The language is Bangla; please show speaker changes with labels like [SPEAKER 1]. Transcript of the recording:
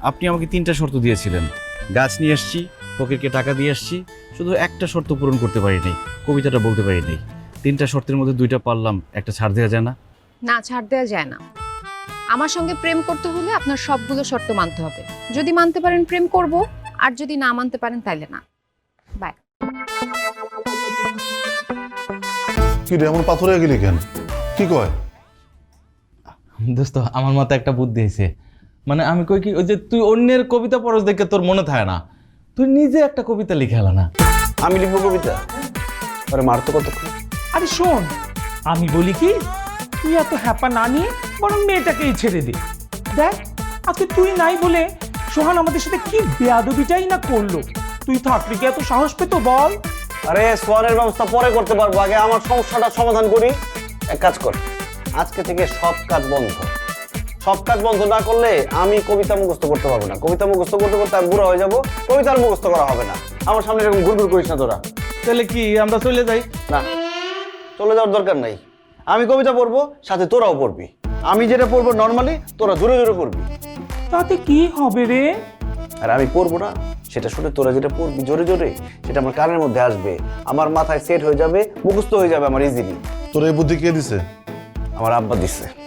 [SPEAKER 1] আপনি আমাকে 3টা শর্ত দিয়েছিলেন। গাছ নিয়ে আসছি, ফকিরকে টাকা দিয়ে আসছি, শুধু একটা শর্ত পূরণ করতে পারি নাই, কবিতাটা বলতে পারি নাই। 3টা শর্তের মধ্যে 2টা পারলাম, একটা ছাড় দেওয়া যায় না?
[SPEAKER 2] না, ছাড় দেওয়া যায় না। আমার সঙ্গে প্রেম করতে হলে আপনার সবগুলো শর্ত মানতে হবে। যদি মানতে পারেন প্রেম করব, আর যদি না মানতে পারেন তাইলে না। বাই।
[SPEAKER 3] কি রে এমন পাথর হয়ে গেলি কেন? কি কয়?
[SPEAKER 4] দোস্ত আমার মাথায় একটা বুদ্ধি হয়েছে। মানে আমি কই কি, ওই যে তুই অন্যের কবিতা পড়স দেখে তোর মনে থাকে না, তুই নিজে একটা কবিতা লিখে এলা না?
[SPEAKER 5] আমি লিখবো কবিতা? আরে মারতো কতক্ষণ।
[SPEAKER 6] আরে শোন, আমি বলি কি, তুই এত হ্যাপা না নিয়ে বরং মেয়েটাকেই ছেড়ে দে। দেখ আজকে তুই নাই বলে সোহান আমাদের সাথে কি বেয়াদবিটাই না করলো। তুই থাকলে কি এত সাহস পেতো বল?
[SPEAKER 5] আরে সোয়ারের ব্যবস্থা পরে করতে পারবো, আগে আমার সমস্যাটা সমাধান করি। এক কাজ কর, আজকে থেকে সব কাজ বন্ধ। সব কাজ বন্ধ না করলে আমি কবিতা মুখস্থ করতে পারবো না। কবিতা মুখস্থ করতে করতে আমি বুড়া হয়ে যাবো, কবিতার মুখস্থ করা হবে না। আমার সামনে এরকম ঘুরঘুর করিস না তোরা।
[SPEAKER 4] তাহলে কি আমরা চলে যাই?
[SPEAKER 5] না, চলে যাওয়ার দরকার নাই। আমি কবিতা পড়বো, সাথে তোরাও পড়বি। আমি যেটা পড়বো নর্মালি, তোরা জোরে জোরে পড়বি।
[SPEAKER 6] তাতে কি হবে রে?
[SPEAKER 5] আর আমি পড়বো না, সেটা শুনে তোরা যেটা পড়বি জোরে জোরে, সেটা আমার কানের মধ্যে আসবে, আমার মাথায় সেট হয়ে যাবে, মুখস্থ হয়ে যাবে আমার ইজিলি।
[SPEAKER 3] তোর এই বুদ্ধি কে দিছে?
[SPEAKER 5] আমার আব্বা দিচ্ছে।